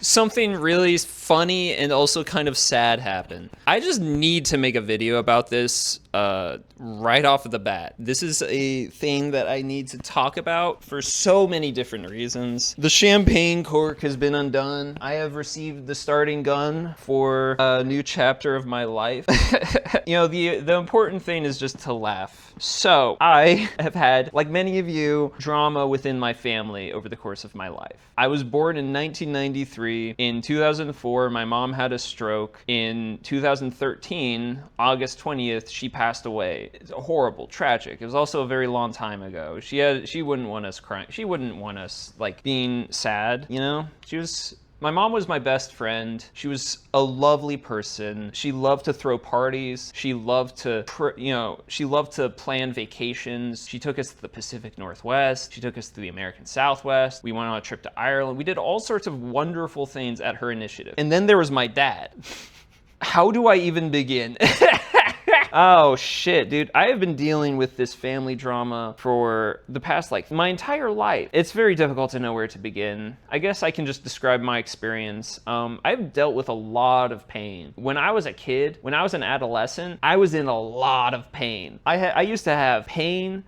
Something really funny and also kind of sad happened. I just need to make a video about this right off of the bat. This is a thing that I need to talk about for so many different reasons. The champagne cork has been undone. I have received the starting gun for a new chapter of my life. You know, the important thing is just to laugh. So I have had, like many of you, drama within my family over the course of my life. I was born in 1993. In 2004, my mom had a stroke. In 2013, August 20th, she passed away. It's horrible, tragic. It was also a very long time ago. She wouldn't want us crying. She wouldn't want us like being sad, you know? My mom was my best friend. She was a lovely person. She loved to throw parties. She loved to, she loved to plan vacations. She took us to the Pacific Northwest. She took us to the American Southwest. We went on a trip to Ireland. We did all sorts of wonderful things at her initiative. And then there was my dad. How do I even begin? Oh shit, dude. I have been dealing with this family drama for the past, my entire life. It's very difficult to know where to begin. I guess I can just describe my experience. I've dealt with a lot of pain. When I was a kid, when I was an adolescent, I was in a lot of pain. I used to have pain.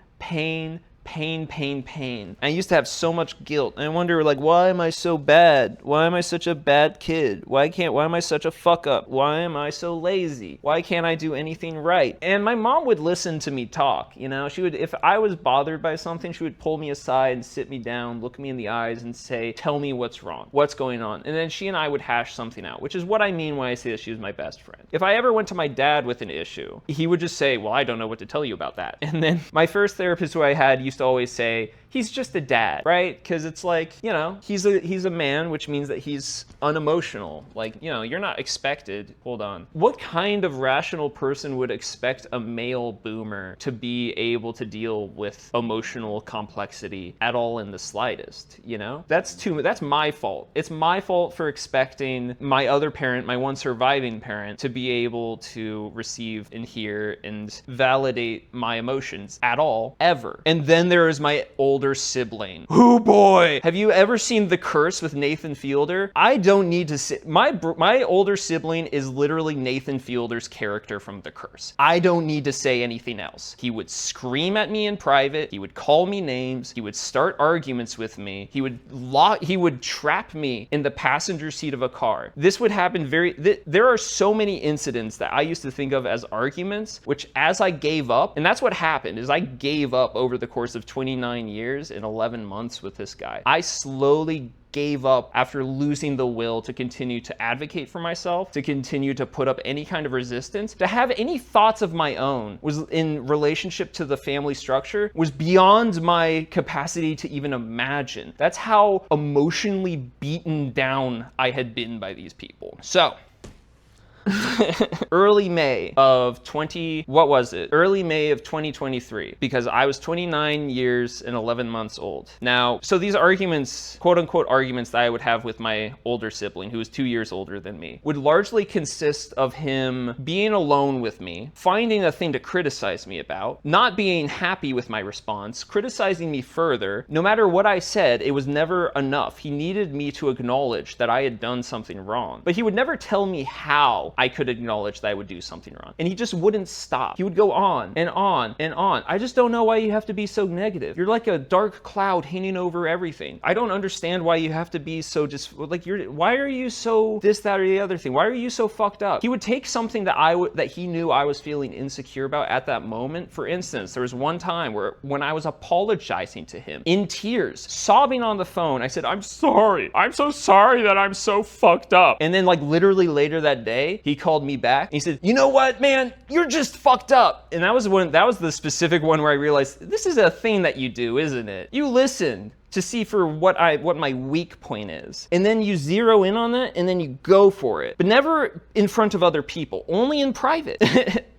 I used to have so much guilt. And I wonder, why am I so bad? Why am I such a bad kid? Why am I such a fuck up? Why am I so lazy? Why can't I do anything right? And my mom would listen to me talk, you know? She would, if I was bothered by something, she would pull me aside and sit me down, look me in the eyes and say, tell me what's wrong, what's going on. And then she and I would hash something out, which is what I mean when I say that she was my best friend. If I ever went to my dad with an issue, he would just say, well, I don't know what to tell you about that. And then my first therapist who I had used to always say, he's just a dad, right? Because it's like, you know, he's a man, which means that he's unemotional. Like, you know, you're not expected. Hold on. What kind of rational person would expect a male boomer to be able to deal with emotional complexity at all in the slightest, you know? That's my fault. It's my fault for expecting my other parent, my one surviving parent, to be able to receive and hear and validate my emotions at all, ever. And then there is my older sibling. Oh boy! Have you ever seen The Curse with Nathan Fielder? I don't need to say, my older sibling is literally Nathan Fielder's character from The Curse. I don't need to say anything else. He would scream at me in private. He would call me names. He would start arguments with me. He would trap me in the passenger seat of a car. This would happen there are so many incidents that I used to think of as arguments, which as I gave up, and that's what happened, is I gave up over the course of 29 years and 11 months with this guy. I slowly gave up after losing the will to continue to advocate for myself, to continue to put up any kind of resistance, to have any thoughts of my own was in relationship to the family structure was beyond my capacity to even imagine. That's how emotionally beaten down I had been by these people. So early May of 2023, because I was 29 years and 11 months old. Now, so these arguments, quote unquote arguments that I would have with my older sibling, who was 2 years older than me, would largely consist of him being alone with me, finding a thing to criticize me about, not being happy with my response, criticizing me further. No matter what I said, it was never enough. He needed me to acknowledge that I had done something wrong, but he would never tell me how I could acknowledge that I would do something wrong. And he just wouldn't stop. He would go on and on and on. I just don't know why you have to be so negative. You're like a dark cloud hanging over everything. I don't understand why you have to be so why are you so this, that, or the other thing? Why are you so fucked up? He would take something that he knew I was feeling insecure about at that moment. For instance, there was one time when I was apologizing to him in tears, sobbing on the phone. I said, I'm sorry. I'm so sorry that I'm so fucked up. And then literally later that day, he called me back and he said, you know what, man, you're just fucked up. And that was the specific one where I realized, this is a thing that you do, isn't it? You listen to see for what my weak point is. And then you zero in on that and then you go for it. But never in front of other people, only in private.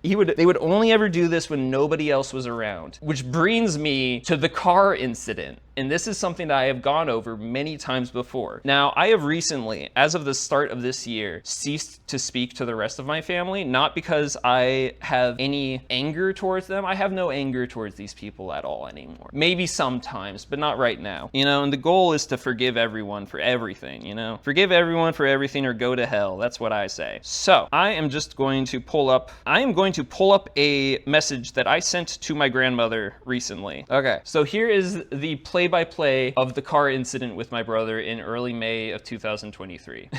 They would only ever do this when nobody else was around. Which brings me to the car incident. And this is something that I have gone over many times before. Now, I have recently, as of the start of this year, ceased to speak to the rest of my family, not because I have any anger towards them. I have no anger towards these people at all anymore. Maybe sometimes, but not right now. now, you know, and the goal is to forgive everyone for everything, you know? Forgive everyone for everything or go to hell. That's what I say. So I am going to pull up a message that I sent to my grandmother recently. Okay, so here is the play-by-play of the car incident with my brother in early May of 2023.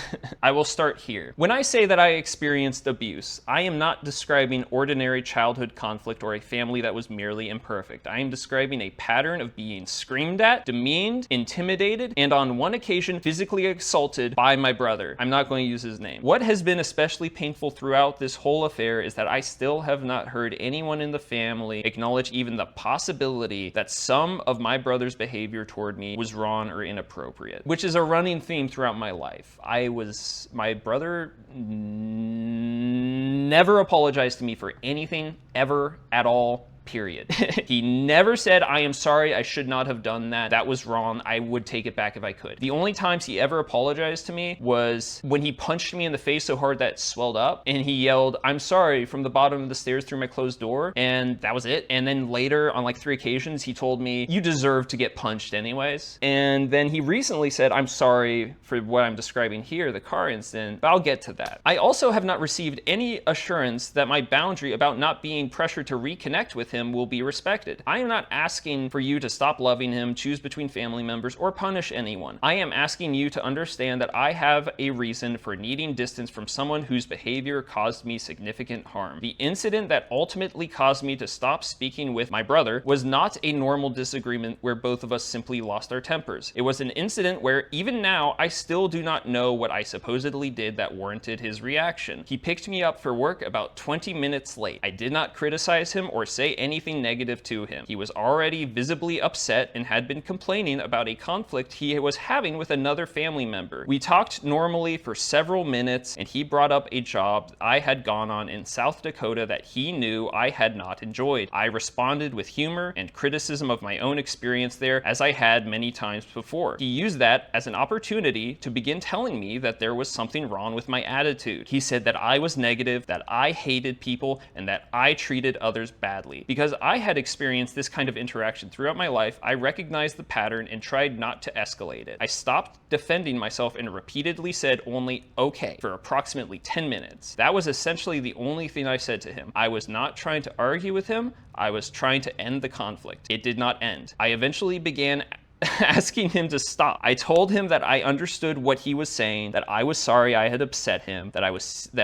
I will start here. When I say that I experienced abuse, I am not describing ordinary childhood conflict or a family that was merely imperfect. I am describing a pattern of being screamed at, demeaned, intimidated, and on one occasion physically assaulted by my brother. I'm not going to use his name. What has been especially painful throughout this whole affair is that I still have not heard anyone in the family acknowledge even the possibility that some of my brother's behavior toward me was wrong or inappropriate, which is a running theme throughout my life. My brother never apologized to me for anything ever at all. Period. He never said, I am sorry, I should not have done that. That was wrong. I would take it back if I could. The only times he ever apologized to me was when he punched me in the face so hard that it swelled up and he yelled, I'm sorry, from the bottom of the stairs through my closed door. And that was it. And then later on like 3 occasions, he told me, you deserve to get punched anyways. And then he recently said, I'm sorry for what I'm describing here, the car incident, but I'll get to that. I also have not received any assurance that my boundary about not being pressured to reconnect with him will be respected. I am not asking for you to stop loving him, choose between family members, or punish anyone. I am asking you to understand that I have a reason for needing distance from someone whose behavior caused me significant harm. The incident that ultimately caused me to stop speaking with my brother was not a normal disagreement where both of us simply lost our tempers. It was an incident where even now I still do not know what I supposedly did that warranted his reaction. He picked me up for work about 20 minutes late. I did not criticize him or say anything negative to him. He was already visibly upset and had been complaining about a conflict he was having with another family member. We talked normally for several minutes and he brought up a job I had gone on in South Dakota that he knew I had not enjoyed. I responded with humor and criticism of my own experience there, as I had many times before. He used that as an opportunity to begin telling me that there was something wrong with my attitude. He said that I was negative, that I hated people, and that I treated others badly. Because I had experienced this kind of interaction throughout my life, I recognized the pattern and tried not to escalate it. I stopped defending myself and repeatedly said only okay for approximately 10 minutes. That was essentially the only thing I said to him. I was not trying to argue with him. I was trying to end the conflict. It did not end. I eventually began asking him to stop. I told him that I understood what he was saying, that I was sorry I had upset him, that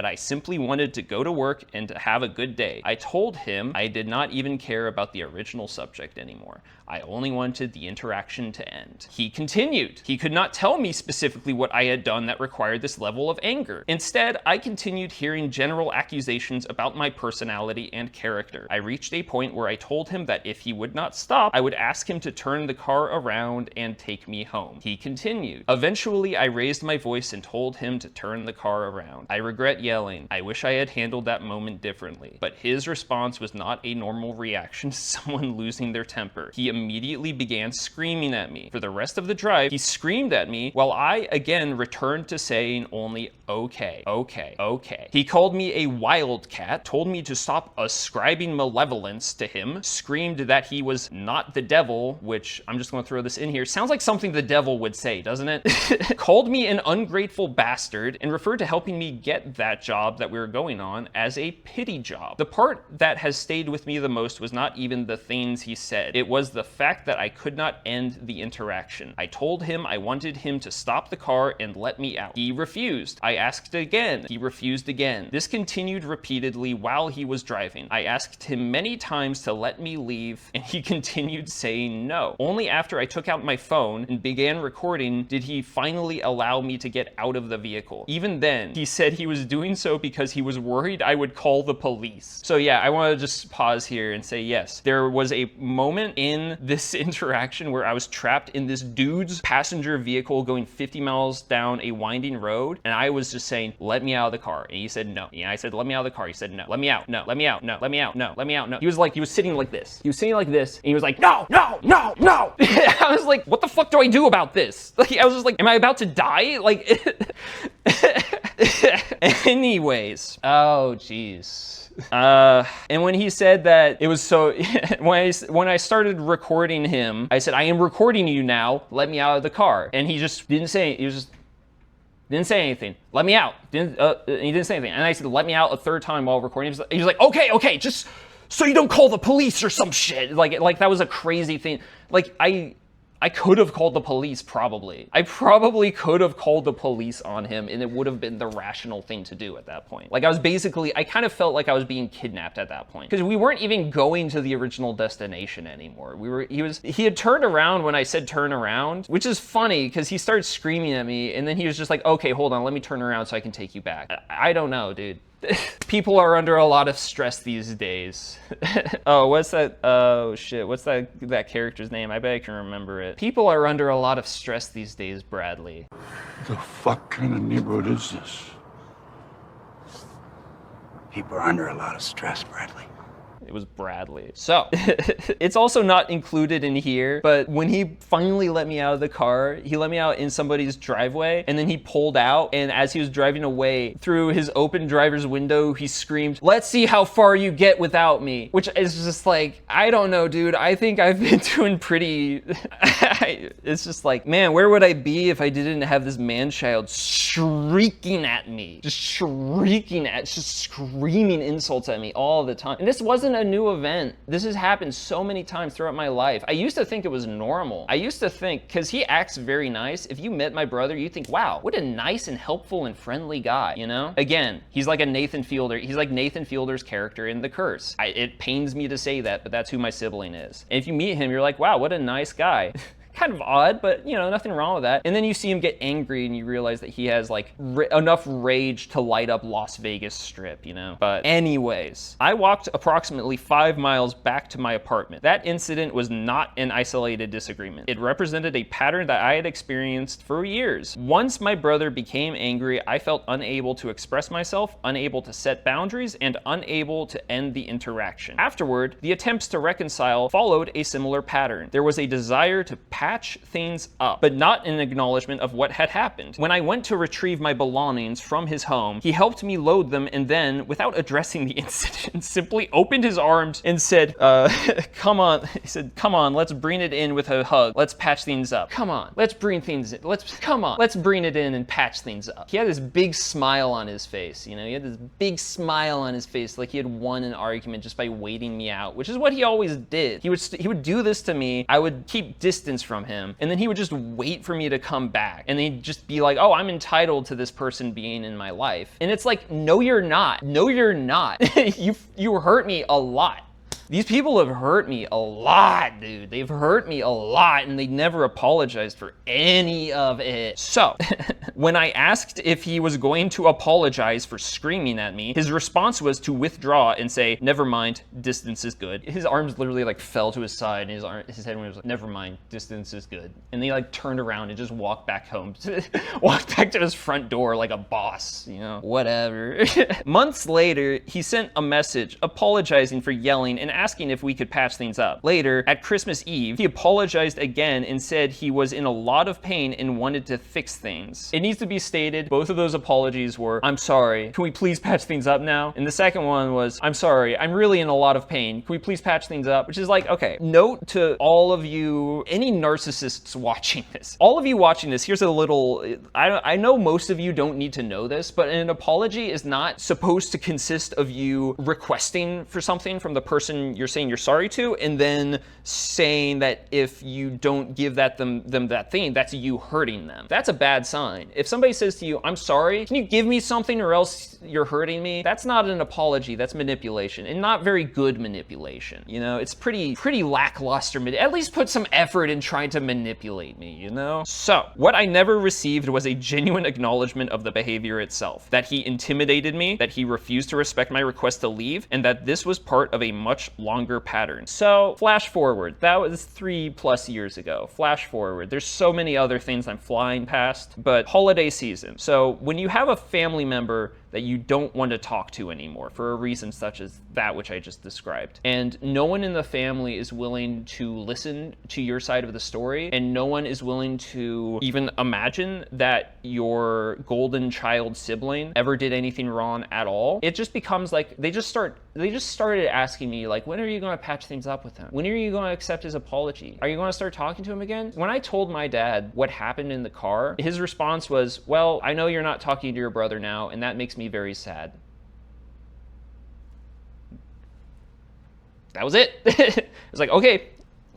I simply wanted to go to work and to have a good day. I told him I did not even care about the original subject anymore. I only wanted the interaction to end. He continued. He could not tell me specifically what I had done that required this level of anger. Instead, I continued hearing general accusations about my personality and character. I reached a point where I told him that if he would not stop, I would ask him to turn the car around and take me home. He continued. Eventually, I raised my voice and told him to turn the car around. I regret yelling. I wish I had handled that moment differently. But his response was not a normal reaction to someone losing their temper. He immediately began screaming at me. For the rest of the drive, he screamed at me while I again returned to saying only okay, okay, okay. He called me a wildcat, told me to stop ascribing malevolence to him, screamed that he was not the devil, which I'm just going to throw this in here. Sounds like something the devil would say, doesn't it? Called me an ungrateful bastard and referred to helping me get that job that we were going on as a pity job. The part that has stayed with me the most was not even the things he said. It was the fact that I could not end the interaction. I told him I wanted him to stop the car and let me out. He refused. I asked again. He refused again. This continued repeatedly while he was driving. I asked him many times to let me leave, and he continued saying no. Only after I took out my phone and began recording did he finally allow me to get out of the vehicle. Even then, he said he was doing so because he was worried I would call the police. So yeah, I want to just pause here and say yes, there was a moment in this interaction where I was trapped in this dude's passenger vehicle going 50 miles down a winding road, and I was just saying, let me out of the car. And he said no. And I said, let me out of the car. He said no. Let me out. No. Let me out. No. Let me out. No. Let me out. No. He was sitting like this. He was sitting like this, and he was like, no, no, no, no. I was like, what the fuck do I do about this? Like, I was just like, am I about to die? Like, Anyways. Oh, jeez. And when he said that it was so, when I started recording him, I said, I am recording you now, let me out of the car. And he just didn't say, didn't say anything. Let me out. He didn't say anything. And I said, let me out a third time while recording. He was like, okay, just so you don't call the police or some shit. Like that was a crazy thing. Like I could have called the police, probably. I probably could have called the police on him, and it would have been the rational thing to do at that point. Like I kind of felt like I was being kidnapped at that point. Because we weren't even going to the original destination anymore. He had turned around when I said turn around, which is funny because he started screaming at me, and then he was just like, okay, hold on, let me turn around so I can take you back. I don't know, dude. People are under a lot of stress these days. Oh, what's that? Oh, shit. What's that character's name? I bet I can remember it. People are under a lot of stress these days, Bradley. The fuck kind of neighborhood is this? People are under a lot of stress, Bradley. It was Bradley. So, it's also not included in here, but when he finally let me out of the car, he let me out in somebody's driveway, and then he pulled out, and as he was driving away, through his open driver's window, he screamed, "Let's see how far you get without me," which is just like, I don't know, dude. I think I've been doing pretty... It's just like, man, where would I be if I didn't have this man-child shrieking at me? Just screaming insults at me all the time. And this wasn't a new event. This has happened so many times throughout my life. I used to think it was normal. I used to think, because he acts very nice, if you met my brother, you think, wow, what a nice and helpful and friendly guy, you know? Again, he's like a Nathan Fielder. He's like Nathan Fielder's character in The Curse. It pains me to say that, but that's who my sibling is. And if you meet him, you're like, wow, what a nice guy. Kind of odd, but you know, nothing wrong with that. And then you see him get angry and you realize that he has like enough rage to light up Las Vegas Strip, you know? But anyways, I walked approximately 5 miles back to my apartment. That incident was not an isolated disagreement. It represented a pattern that I had experienced for years. Once my brother became angry, I felt unable to express myself, unable to set boundaries, and unable to end the interaction. Afterward, the attempts to reconcile followed a similar pattern. There was a desire to patch things up, but not an acknowledgement of what had happened. When I went to retrieve my belongings from his home, he helped me load them and then, without addressing the incident, simply opened his arms and said, come on. He said, come on, let's bring it in with a hug. Let's patch things up. Come on, let's bring things in. Let's bring it in and patch things up. He had this big smile on his face, you know? He had this big smile on his face like he had won an argument just by waiting me out, which is what he always did. He would do this to me. I would keep distance from him, and then he would just wait for me to come back, and he'd just be like, oh, I'm entitled to this person being in my life. And it's like, no, you're not. No, you're not. You hurt me a lot. These people have hurt me a lot, dude. They've hurt me a lot, and they never apologized for any of it. So, when I asked if he was going to apologize for screaming at me, his response was to withdraw and say, never mind, distance is good. His arms literally like fell to his side, and his head was like, never mind, distance is good. And he like turned around and just walked back home, walked back to his front door like a boss, you know, whatever. Months later, he sent a message apologizing for yelling and asking if we could patch things up. Later, at Christmas Eve, he apologized again and said he was in a lot of pain and wanted to fix things. It needs to be stated, both of those apologies were, I'm sorry, can we please patch things up now? And the second one was, I'm sorry, I'm really in a lot of pain. Can we please patch things up? Which is like, okay, note to all of you, any narcissists watching this. All of you watching this, here's a little, I know most of you don't need to know this, but an apology is not supposed to consist of you requesting for something from the person you're saying you're sorry to, and then saying that if you don't give them that thing, that's you hurting them. That's a bad sign. If somebody says to you, I'm sorry, can you give me something or else you're hurting me? That's not an apology, that's manipulation, and not very good manipulation. You know, it's pretty lackluster. At least put some effort in trying to manipulate me, you know? So, what I never received was a genuine acknowledgement of the behavior itself. That he intimidated me, that he refused to respect my request to leave, and that this was part of a much longer pattern. So, flash forward. That was 3+ years ago. Flash forward. There's so many other things I'm flying past, but holiday season. So, when you have a family member that you don't want to talk to anymore for a reason such as that which I just described. And no one in the family is willing to listen to your side of the story, and no one is willing to even imagine that your golden child sibling ever did anything wrong at all. It just becomes like they just started asking me, like, when are you going to patch things up with him? When are you going to accept his apology? Are you going to start talking to him again? When I told my dad what happened in the car, his response was, well, I know you're not talking to your brother now, and that makes me very sad. That was it. It was like, okay,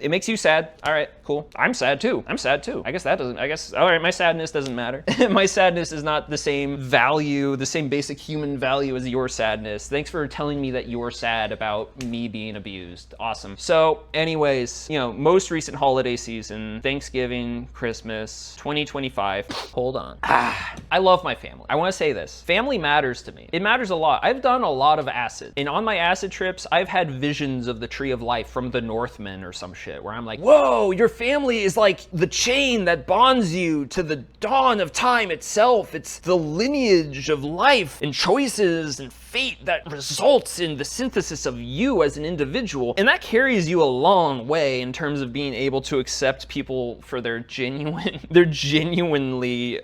it makes you sad. All right, cool. I'm sad too. I guess, all right, my sadness doesn't matter. My sadness is not the same value, the same basic human value as your sadness. Thanks for telling me that you're sad about me being abused. Awesome. So anyways, most recent holiday season, Thanksgiving, Christmas, 2025. Hold on. I love my family. I want to say this. Family matters to me. It matters a lot. I've done a lot of acid. And on my acid trips, I've had visions of the tree of life from the Northmen or some shit, where I'm like, whoa, your family is like the chain that bonds you to the dawn of time itself. It's the lineage of life and choices and fate that results in the synthesis of you as an individual. And that carries you a long way in terms of being able to accept people for their genuinely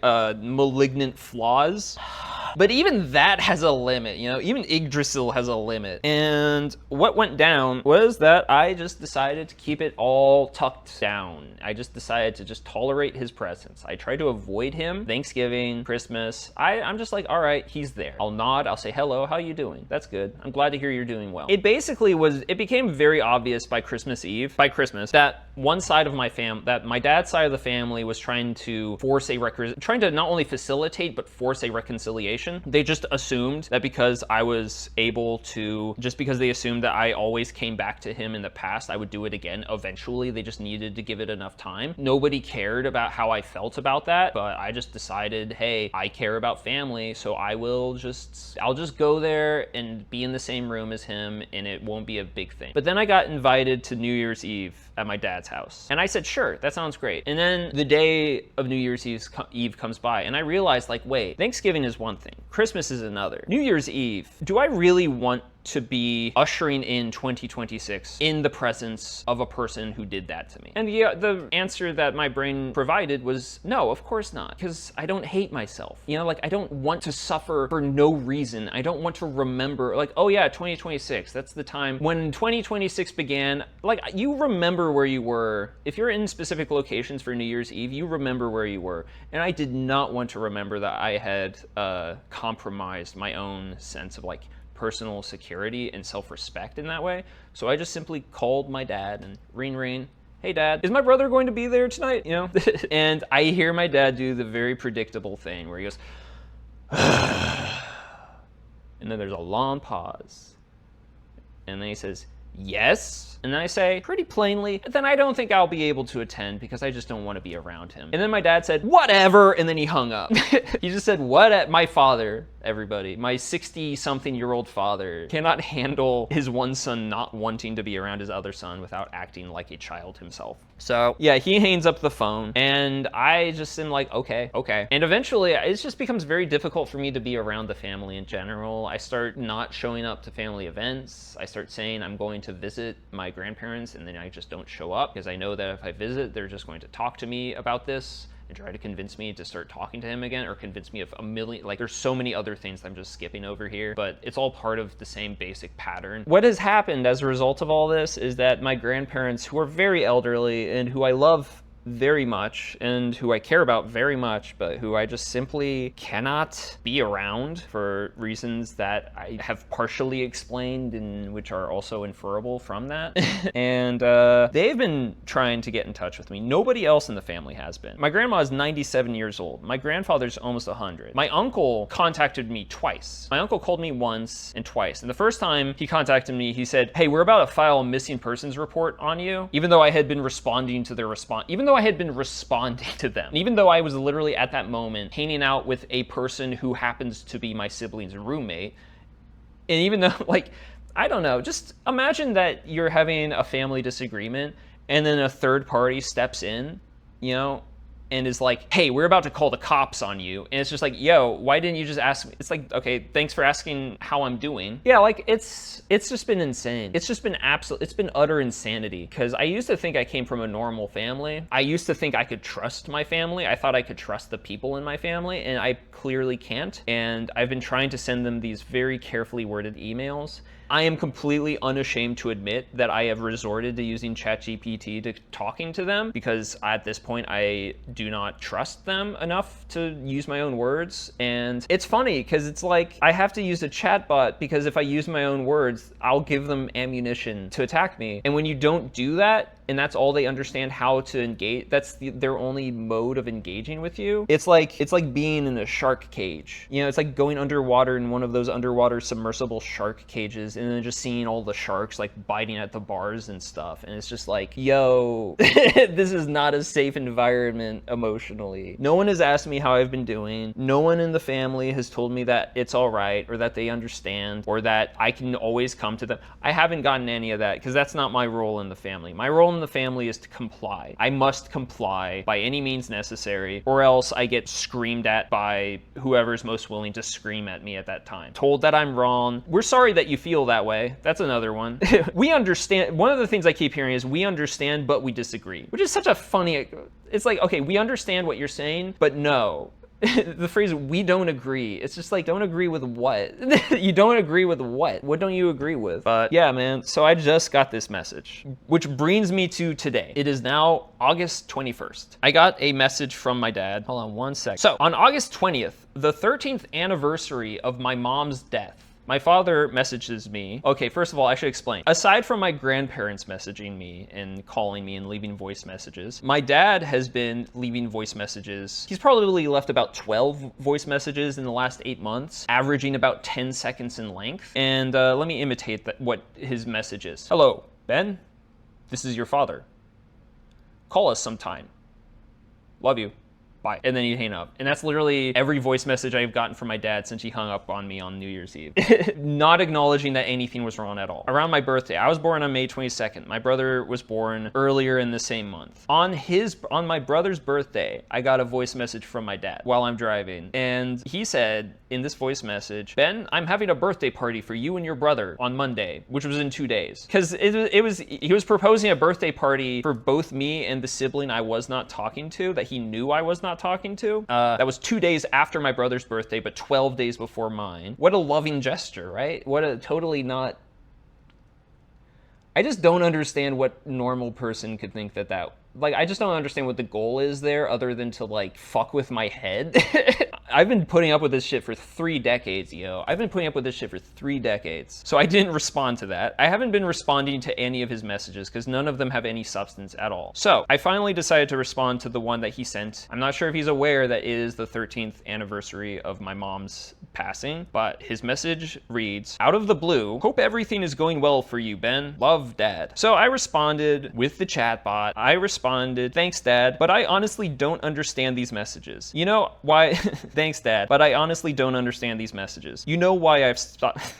malignant flaws. But even that has a limit, even Yggdrasil has a limit. And what went down was that I just decided to keep it all tucked down. I just decided to just tolerate his presence. I tried to avoid him. Thanksgiving, Christmas, I'm just like, all right, he's there. I'll nod, I'll say, hello, how you doing? That's good. I'm glad to hear you're doing well. It became very obvious by Christmas, that one side of my dad's side of the family was trying to not only facilitate, but force a reconciliation. They just assumed that because I was able to, just because they assumed that I always came back to him in the past, I would do it again eventually. They just needed to give it enough time. Nobody cared about how I felt about that, but I just decided, hey, I care about family, so I'll just go there and be in the same room as him, and it won't be a big thing. But then I got invited to New Year's Eve at my dad's house. And I said, sure, that sounds great. And then the day of New Year's Eve comes by, and I realized, like, wait, Thanksgiving is one thing, Christmas is another. New Year's Eve, do I really want to be ushering in 2026 in the presence of a person who did that to me? And the answer that my brain provided was no, of course not, because I don't hate myself. I don't want to suffer for no reason. I don't want to remember, like, oh yeah, 2026, that's the time when 2026 began. Like, you remember where you were. If you're in specific locations for New Year's Eve, you remember where you were. And I did not want to remember that I had compromised my own sense of, like, personal security and self-respect in that way. So I just simply called my dad and ring, hey dad, is my brother going to be there tonight? And I hear my dad do the very predictable thing where he goes, and then there's a long pause. And then he says, yes. And then I say, pretty plainly, then I don't think I'll be able to attend because I just don't want to be around him. And then my dad said, whatever, and then he hung up. He just said, my father, everybody, my 60-something-year-old father cannot handle his one son not wanting to be around his other son without acting like a child himself. So yeah, he hangs up the phone, and I just am like, okay. And eventually, it just becomes very difficult for me to be around the family in general. I start not showing up to family events. I start saying I'm going to visit my grandparents, and then I just don't show up because I know that if I visit, they're just going to talk to me about this and try to convince me to start talking to him again, or convince me of a million, like, there's so many other things I'm just skipping over here, but it's all part of the same basic pattern. What has happened as a result of all this is that my grandparents, who are very elderly and who I love very much and who I care about very much, but who I just simply cannot be around for reasons that I have partially explained and which are also inferable from that. And they've been trying to get in touch with me. Nobody else in the family has been. My grandma is 97 years old. My grandfather's almost 100. My uncle contacted me twice. My uncle called me once and twice. And the first time he contacted me, he said, hey, we're about to file a missing persons report on you. Even though I had been responding to their response, even though I had been responding to them, and even though I was literally at that moment hanging out with a person who happens to be my sibling's roommate, and even though, like, I don't know, just imagine that you're having a family disagreement and then a third party steps in, and is like, hey, we're about to call the cops on you. And it's just like, yo, why didn't you just ask me? It's like, okay, thanks for asking how I'm doing. Yeah, like it's just been insane. It's just been it's been utter insanity. Because I used to think I came from a normal family. I used to think I could trust my family. I thought I could trust the people in my family, and I clearly can't. And I've been trying to send them these very carefully worded emails. I am completely unashamed to admit that I have resorted to using ChatGPT to talking to them, because at this point I do not trust them enough to use my own words. And it's funny because it's like I have to use a chatbot, because if I use my own words, I'll give them ammunition to attack me. And when you don't do that, and that's all they understand how to engage, that's their only mode of engaging with you. It's like being in a shark cage. You know, it's like going underwater in one of those underwater submersible shark cages, and then just seeing all the sharks like biting at the bars and stuff. And it's just like, yo, this is not a safe environment emotionally. No one has asked me how I've been doing. No one in the family has told me that it's all right, or that they understand, or that I can always come to them. I haven't gotten any of that, because that's not my role in the family. My role in the family is to comply. I must comply by any means necessary, or else I get screamed at by whoever's most willing to scream at me at that time. Told that I'm wrong. We're sorry that you feel that way. That's another one. We understand. One of the things I keep hearing is we understand, but we disagree, which is such a funny, it's like, okay, we understand what you're saying, but no. The phrase, we don't agree. It's just like, don't agree with what? You don't agree with what? What don't you agree with? But yeah, man. So I just got this message, which brings me to today. It is now August 21st. I got a message from my dad. Hold on one sec. So on August 20th, the 13th anniversary of my mom's death, my father messages me. Okay, first of all, I should explain. Aside from my grandparents messaging me and calling me and leaving voice messages, my dad has been leaving voice messages. He's probably left about 12 voice messages in the last 8 months, averaging about 10 seconds in length. And let me imitate what his message is. Hello, Ben. This is your father. Call us sometime. Love you. Bye. And then you hang up. And that's literally every voice message I've gotten from my dad since he hung up on me on New Year's Eve. Not acknowledging that anything was wrong at all. Around my birthday, I was born on May 22nd. My brother was born earlier in the same month. On my brother's birthday, I got a voice message from my dad while I'm driving. And he said in this voice message, Ben, I'm having a birthday party for you and your brother on Monday, which was in 2 days. Because he was proposing a birthday party for both me and the sibling I was not talking to, that he knew I was not talking to. That was 2 days after my brother's birthday, but 12 days before mine. What a loving gesture, right? What a totally not... I just don't understand what normal person could think that like, I just don't understand what the goal is there, other than to, like, fuck with my head. I've been putting up with this shit for 3 decades, yo. I've been putting up with this shit for 3 decades. So I didn't respond to that. I haven't been responding to any of his messages, because none of them have any substance at all. So I finally decided to respond to the one that he sent. I'm not sure if he's aware that it is the 13th anniversary of my mom's passing, but his message reads, out of the blue, hope everything is going well for you, Ben. Love, Dad. So I responded with the chatbot. I responded, thanks, Dad, but I honestly don't understand these messages. You know why? Thanks, Dad, but I honestly don't understand these messages. You know why I've stopped...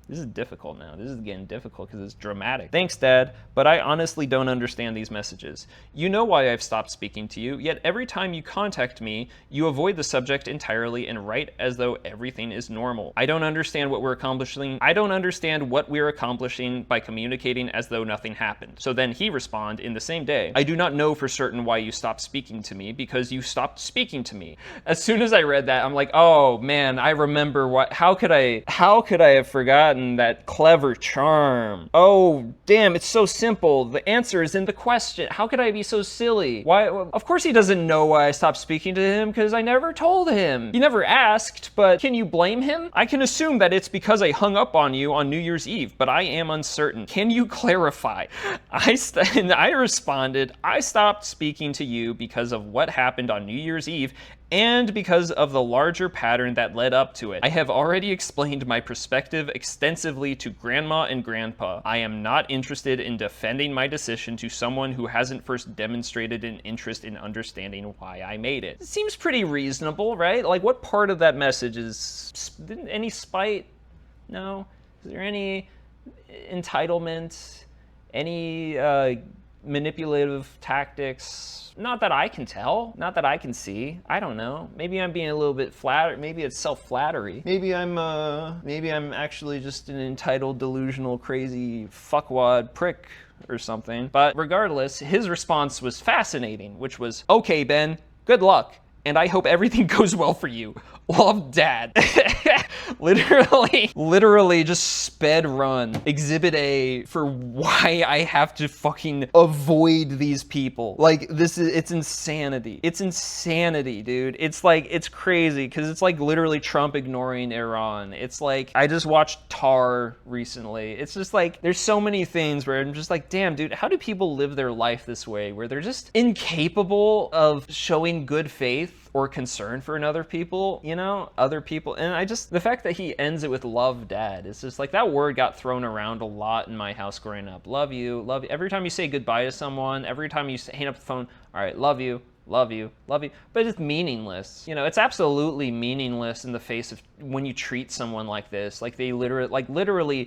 This is difficult now. This is getting difficult because it's dramatic. Thanks, Dad, but I honestly don't understand these messages. You know why I've stopped speaking to you, yet every time you contact me, you avoid the subject entirely and write as though everything is normal. I don't understand what we're accomplishing. I don't understand what we're accomplishing by communicating as though nothing happened. So then he responded in the same day, I do not know for certain why you stopped speaking to me, because you stopped speaking to me. As soon as I read that, I'm like, oh man, I remember how could I have forgotten that clever charm? Oh, damn, it's so simple. The answer is in the question. How could I be so silly? Why? Of course he doesn't know why I stopped speaking to him, because I never told him. He never asked, but can you blame him? I can assume that it's because I hung up on you on New Year's Eve, but I am uncertain. Can you clarify? And I responded, I stopped speaking to you because of what happened on New Year's Eve, and because of the larger pattern that led up to it. I have already explained my perspective extensively to Grandma and Grandpa. I am not interested in defending my decision to someone who hasn't first demonstrated an interest in understanding why I made it. It seems pretty reasonable, right? Like, what part of that message is any spite? No? Is there any entitlement? Any manipulative tactics. Not that I can tell. Not that I can see. I don't know. Maybe I'm being a little bit flattered. Maybe it's self-flattery. Maybe I'm actually just an entitled, delusional, crazy fuckwad prick or something. But regardless, his response was fascinating, which was, okay, Ben, good luck. And I hope everything goes well for you. Love, Dad. literally just sped run Exhibit A for why I have to fucking avoid these people. Like, it's insanity. It's insanity, dude. It's like, it's crazy, because it's like literally Trump ignoring Iran. It's like, I just watched Tar recently. It's just like, there's so many things where I'm just like, damn, dude, how do people live their life this way, where they're just incapable of showing good faith or concern for other people, other people. And the fact that he ends it with love, Dad, it's just like, that word got thrown around a lot in my house growing up. Love you, love you. Every time you say goodbye to someone, every time you hang up the phone, all right, love you, love you, love you. But it's meaningless. It's absolutely meaningless in the face of when you treat someone like this. Like, they literally,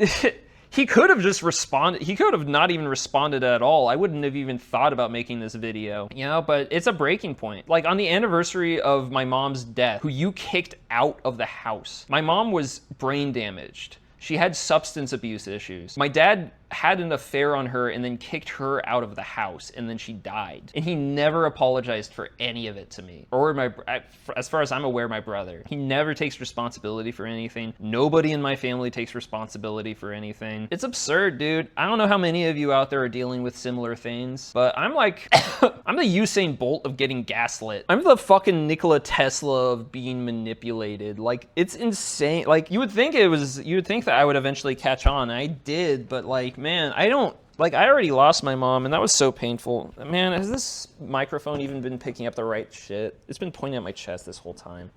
he could have just responded. He could have not even responded at all. I wouldn't have even thought about making this video, but it's a breaking point. Like, on the anniversary of my mom's death, who you kicked out of the house, my mom was brain damaged. She had substance abuse issues. My dad had an affair on her and then kicked her out of the house, and then she died. And he never apologized for any of it to me. Or as far as I'm aware, my brother. He never takes responsibility for anything. Nobody in my family takes responsibility for anything. It's absurd, dude. I don't know how many of you out there are dealing with similar things, but I'm like, I'm the Usain Bolt of getting gaslit. I'm the fucking Nikola Tesla of being manipulated. Like, it's insane. Like, you would think that I would eventually catch on. I did, but like, man, I already lost my mom, and that was so painful. Man, has this microphone even been picking up the right shit? It's been pointing at my chest this whole time.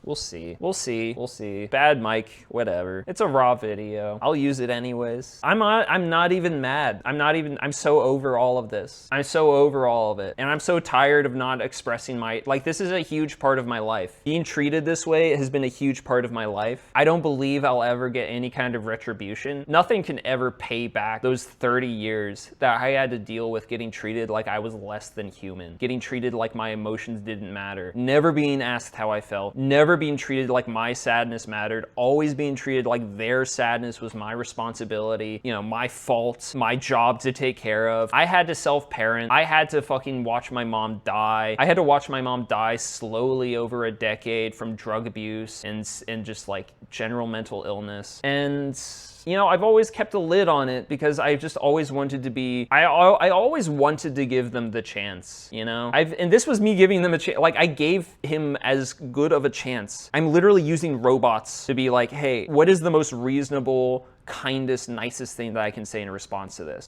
We'll see. We'll see. We'll see. Bad mic, whatever. It's a raw video. I'll use it anyways. I'm not even mad. I'm so over all of this. I'm so over all of it. And I'm so tired of not expressing this is a huge part of my life. Being treated this way has been a huge part of my life. I don't believe I'll ever get any kind of retribution. Nothing can ever pay back those 30 years that I had to deal with getting treated like I was less than human. Getting treated like my emotions didn't matter. Never being asked how I felt. Never being treated like my sadness mattered, always being treated like their sadness was my responsibility, my fault, my job to take care of. I had to self-parent. I had to fucking watch my mom die. I had to watch my mom die slowly over a decade from drug abuse and just like general mental illness. And I've always kept a lid on it because I just always wanted to be, I always wanted to give them the chance, and this was me giving them a chance. Like, I gave him as good of a chance. I'm literally using robots to be like, hey, what is the most reasonable, kindest, nicest thing that I can say in response to this?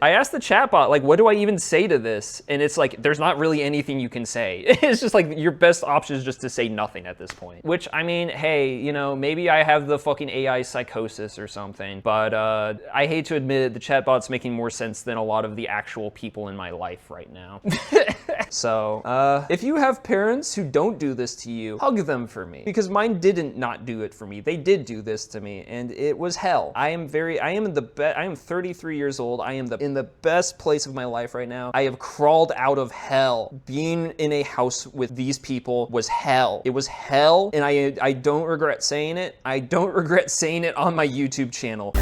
I asked the chatbot, like, what do I even say to this? And it's like, there's not really anything you can say. It's just like, your best option is just to say nothing at this point. Which, I mean, hey, maybe I have the fucking AI psychosis or something, but I hate to admit it, the chatbot's making more sense than a lot of the actual people in my life right now. So, if you have parents who don't do this to you, hug them for me. Because mine didn't not do it for me. They did do this to me, and it was hell. I am 33 years old. I am in the best place of my life right now. I have crawled out of hell. Being in a house with these people was hell. It was hell, and I don't regret saying it. I don't regret saying it on my YouTube channel.